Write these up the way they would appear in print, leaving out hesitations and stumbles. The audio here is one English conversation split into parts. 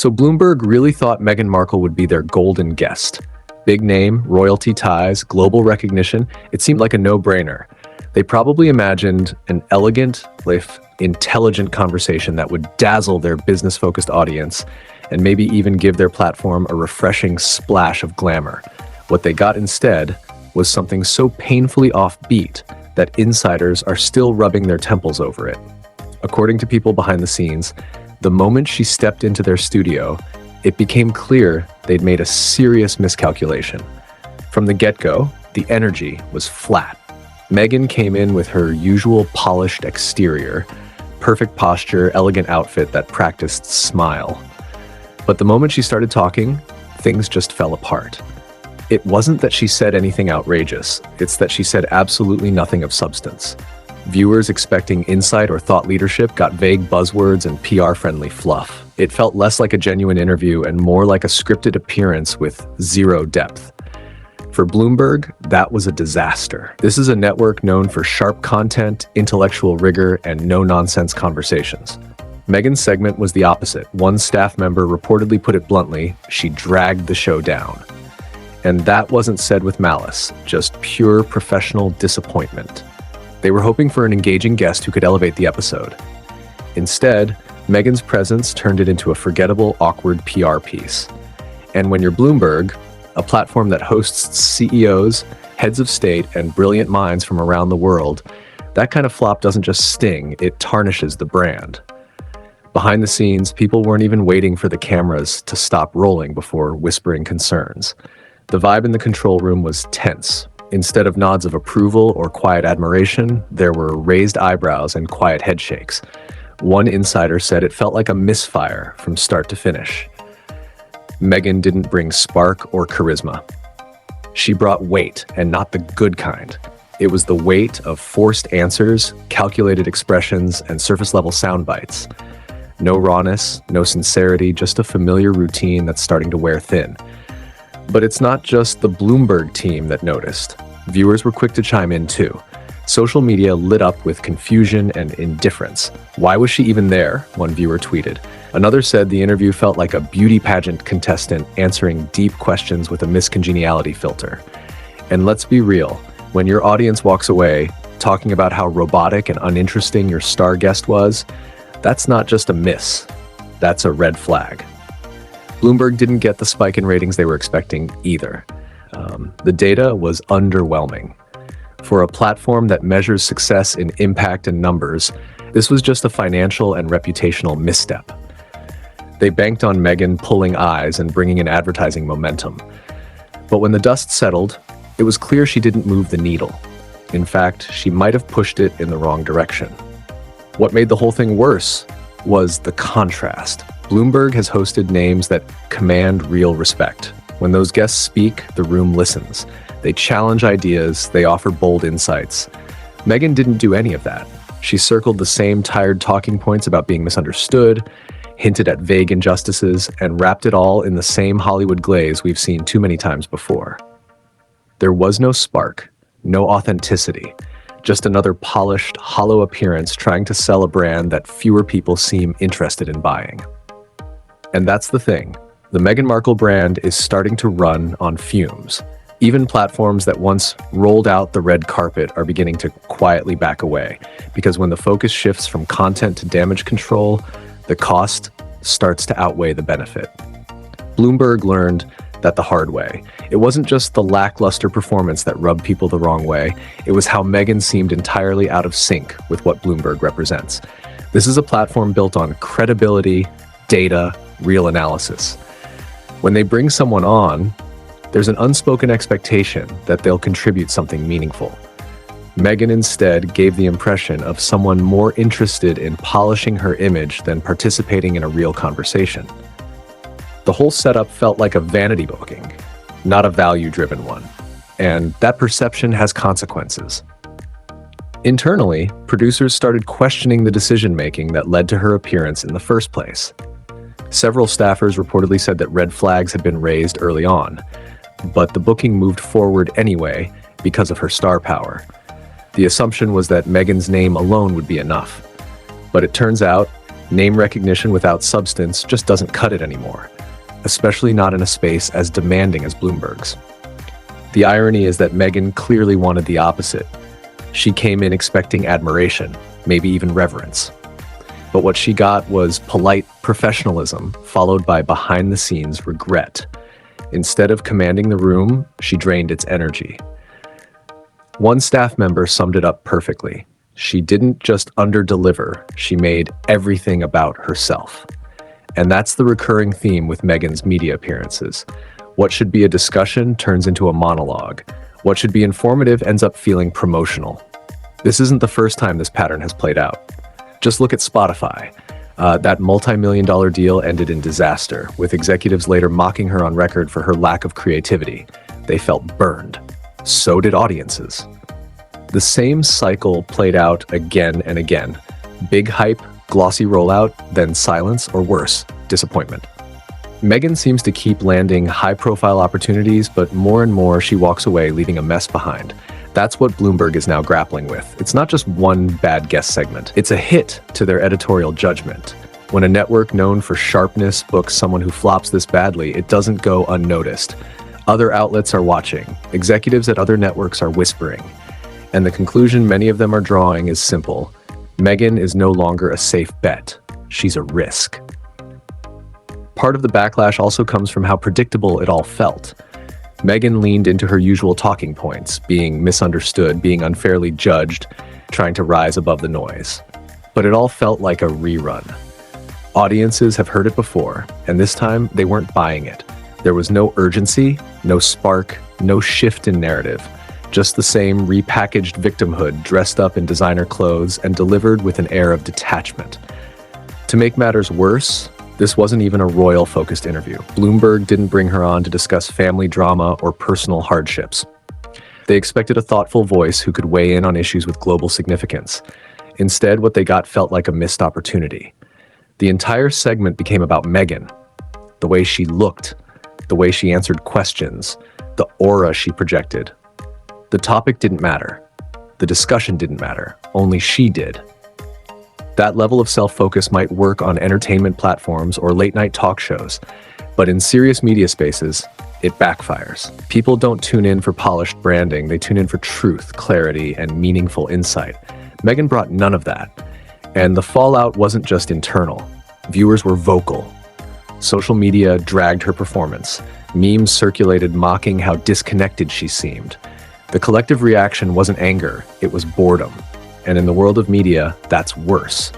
So Bloomberg really thought Meghan Markle would be their golden guest. Big name, royalty ties, global recognition, it seemed like a no-brainer. They probably imagined an elegant, if intelligent conversation that would dazzle their business-focused audience and maybe even give their platform a refreshing splash of glamour. What they got instead was something so painfully offbeat that insiders are still rubbing their temples over it. According to people behind the scenes, the moment she stepped into their studio, it became clear they'd made a serious miscalculation. From the get-go, the energy was flat. Meghan came in with her usual polished exterior, perfect posture, elegant outfit that practiced smile. But the moment she started talking, things just fell apart. It wasn't that she said anything outrageous, it's that she said absolutely nothing of substance. Viewers expecting insight or thought leadership got vague buzzwords and PR-friendly fluff. It felt less like a genuine interview and more like a scripted appearance with zero depth. For Bloomberg, that was a disaster. This is a network known for sharp content, intellectual rigor, and no-nonsense conversations. Meghan's segment was the opposite. One staff member reportedly put it bluntly, she dragged the show down. And that wasn't said with malice, just pure professional disappointment. They were hoping for an engaging guest who could elevate the episode. Instead, Meghan's presence turned it into a forgettable, awkward PR piece. And when you're Bloomberg, a platform that hosts CEOs, heads of state, and brilliant minds from around the world, that kind of flop doesn't just sting, it tarnishes the brand. Behind the scenes, people weren't even waiting for the cameras to stop rolling before whispering concerns. The vibe in the control room was tense. Instead of nods of approval or quiet admiration, there were raised eyebrows and quiet head shakes. One insider said it felt like a misfire from start to finish. Meghan didn't bring spark or charisma. She brought weight, and not the good kind. It was the weight of forced answers, calculated expressions, and surface-level sound bites. No rawness, no sincerity, just a familiar routine that's starting to wear thin. But it's not just the Bloomberg team that noticed. Viewers were quick to chime in too. Social media lit up with confusion and indifference. Why was she even there? One viewer tweeted. Another said the interview felt like a beauty pageant contestant answering deep questions with a miscongeniality filter. And let's be real, when your audience walks away talking about how robotic and uninteresting your star guest was, that's not just a miss, that's a red flag. Bloomberg didn't get the spike in ratings they were expecting either. The data was underwhelming. For a platform that measures success in impact and numbers, this was just a financial and reputational misstep. They banked on Meghan pulling eyes and bringing in advertising momentum. But when the dust settled, it was clear she didn't move the needle. In fact, she might have pushed it in the wrong direction. What made the whole thing worse was the contrast. Bloomberg has hosted names that command real respect. When those guests speak, the room listens. They challenge ideas, they offer bold insights. Meghan didn't do any of that. She circled the same tired talking points about being misunderstood, hinted at vague injustices, and wrapped it all in the same Hollywood glaze we've seen too many times before. There was no spark, no authenticity, just another polished, hollow appearance trying to sell a brand that fewer people seem interested in buying. And that's the thing. The Meghan Markle brand is starting to run on fumes. Even platforms that once rolled out the red carpet are beginning to quietly back away, because when the focus shifts from content to damage control, the cost starts to outweigh the benefit. Bloomberg learned that the hard way. It wasn't just the lackluster performance that rubbed people the wrong way, it was how Meghan seemed entirely out of sync with what Bloomberg represents. This is a platform built on credibility, data, real analysis. When they bring someone on, there's an unspoken expectation that they'll contribute something meaningful. Meghan instead gave the impression of someone more interested in polishing her image than participating in a real conversation. The whole setup felt like a vanity booking, not a value-driven one. And that perception has consequences. Internally, producers started questioning the decision-making that led to her appearance in the first place. Several staffers reportedly said that red flags had been raised early on, but the booking moved forward anyway because of her star power. The assumption was that Meghan's name alone would be enough. But it turns out, Name recognition without substance just doesn't cut it anymore, especially not in a space as demanding as Bloomberg's. The irony is that Meghan clearly wanted the opposite. She came in expecting admiration, maybe even reverence. But what she got was polite professionalism, followed by behind-the-scenes regret. Instead of commanding the room, she drained its energy. One staff member summed it up perfectly. She didn't just under-deliver, she made everything about herself. And that's the recurring theme with Meghan's media appearances. What should be a discussion turns into a monologue. What should be informative ends up feeling promotional. This isn't the first time this pattern has played out. Just look at Spotify. That multi-million-dollar deal ended in disaster, with executives later mocking her on record for her lack of creativity. They felt burned. So did audiences. The same cycle played out again and again. Big hype, glossy rollout, then silence, or worse, disappointment. Meghan seems to keep landing high-profile opportunities, but more and more she walks away, leaving a mess behind. That's what Bloomberg is now grappling with. It's not just one bad guest segment. It's a hit to their editorial judgment. When a network known for sharpness books someone who flops this badly, it doesn't go unnoticed. Other outlets are watching. Executives at other networks are whispering. And the conclusion many of them are drawing is simple. Meghan is no longer a safe bet. She's a risk. Part of the backlash also comes from how predictable it all felt. Meghan leaned into her usual talking points, being misunderstood, being unfairly judged, trying to rise above the noise. But it all felt like a rerun. Audiences have heard it before, and this time they weren't buying it. There was no urgency, no spark, no shift in narrative. Just the same repackaged victimhood dressed up in designer clothes and delivered with an air of detachment. To make matters worse, this wasn't even a royal-focused interview. Bloomberg didn't bring her on to discuss family drama or personal hardships. They expected a thoughtful voice who could weigh in on issues with global significance. Instead, what they got felt like a missed opportunity. The entire segment became about Meghan, the way she looked, the way she answered questions, the aura she projected. The topic didn't matter. The discussion didn't matter. Only she did. That level of self-focus might work on entertainment platforms or late-night talk shows, but in serious media spaces, it backfires. People don't tune in for polished branding, they tune in for truth, clarity, and meaningful insight. Meghan brought none of that. And the fallout wasn't just internal. Viewers were vocal. Social media dragged her performance. Memes circulated mocking how disconnected she seemed. The collective reaction wasn't anger, it was boredom. And in the world of media, that's worse.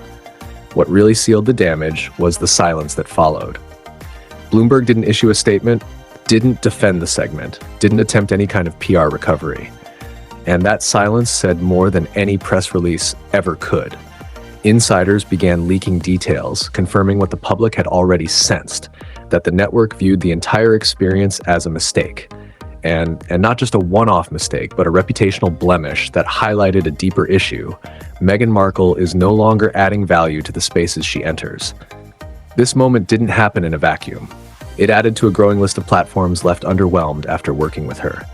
What really sealed the damage was the silence that followed. Bloomberg didn't issue a statement, didn't defend the segment, didn't attempt any kind of PR recovery. And that silence said more than any press release ever could. Insiders began leaking details, confirming what the public had already sensed, that the network viewed the entire experience as a mistake. And not just a one-off mistake, but a reputational blemish that highlighted a deeper issue. Meghan Markle is no longer adding value to the spaces she enters. This moment didn't happen in a vacuum. It added to a growing list of platforms left underwhelmed after working with her.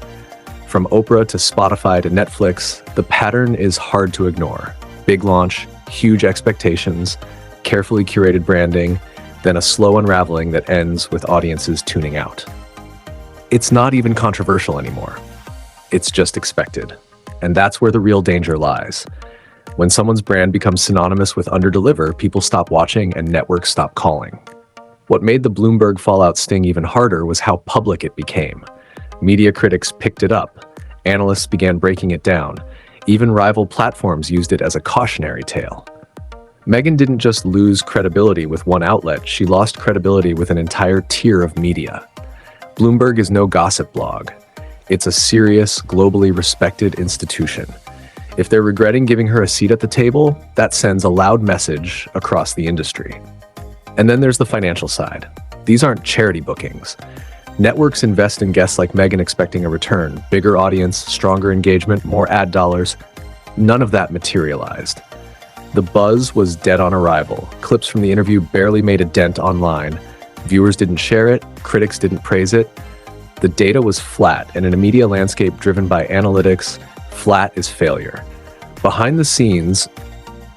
From Oprah to Spotify to Netflix, the pattern is hard to ignore. Big launch, huge expectations, carefully curated branding, then a slow unraveling that ends with audiences tuning out. It's not even controversial anymore. It's just expected. And that's where the real danger lies. When someone's brand becomes synonymous with underdeliver, people stop watching and networks stop calling. What made the Bloomberg fallout sting even harder was how public it became. Media critics picked it up. Analysts began breaking it down. Even rival platforms used it as a cautionary tale. Meghan didn't just lose credibility with one outlet, she lost credibility with an entire tier of media. Bloomberg is no gossip blog. It's a serious, globally respected institution. If they're regretting giving her a seat at the table, that sends a loud message across the industry. And then there's the financial side. These aren't charity bookings. Networks invest in guests like Meghan expecting a return, bigger audience, stronger engagement, more ad dollars. None of that materialized. The buzz was dead on arrival. Clips from the interview barely made a dent online. Viewers didn't share it, critics didn't praise it. The data was flat, and in a media landscape driven by analytics, flat is failure. Behind the scenes,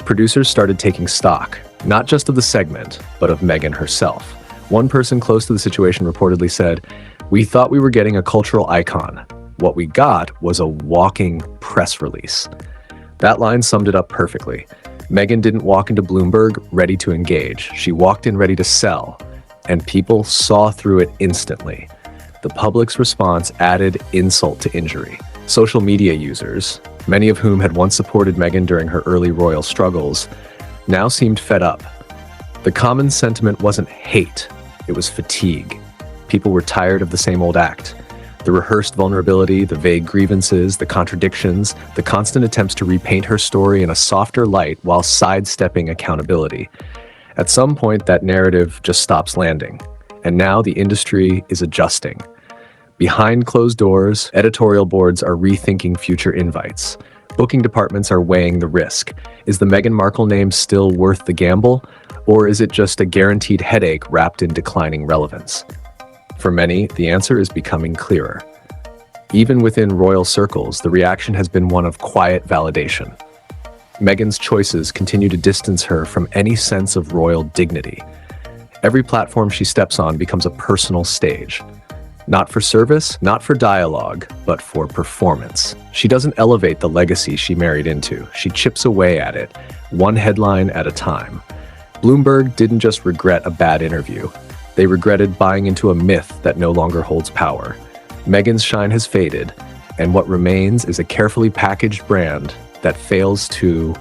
producers started taking stock. not just of the segment, but of Meghan herself. One person close to the situation reportedly said, "We thought we were getting a cultural icon. What we got was a walking press release." That line summed it up perfectly. Meghan didn't walk into Bloomberg ready to engage. She walked in ready to sell, and people saw through it instantly. The public's response added insult to injury. Social media users, many of whom had once supported Meghan during her early royal struggles, now seemed fed up. The common sentiment wasn't hate, it was fatigue. People were tired of the same old act. The rehearsed vulnerability, the vague grievances, the contradictions, the constant attempts to repaint her story in a softer light while sidestepping accountability. At some point, that narrative just stops landing, and now the industry is adjusting. Behind closed doors, editorial boards are rethinking future invites. Booking departments are weighing the risk. Is the Meghan Markle name still worth the gamble, or is it just a guaranteed headache wrapped in declining relevance? For many, the answer is becoming clearer. Even within royal circles, the reaction has been one of quiet validation. Meghan's choices continue to distance her from any sense of royal dignity. Every platform she steps on becomes a personal stage. Not for service, not for dialogue, but for performance. She doesn't elevate the legacy she married into. She chips away at it, one headline at a time. Bloomberg didn't just regret a bad interview. They regretted buying into a myth that no longer holds power. Meghan's shine has faded, and what remains is a carefully packaged brand that fails to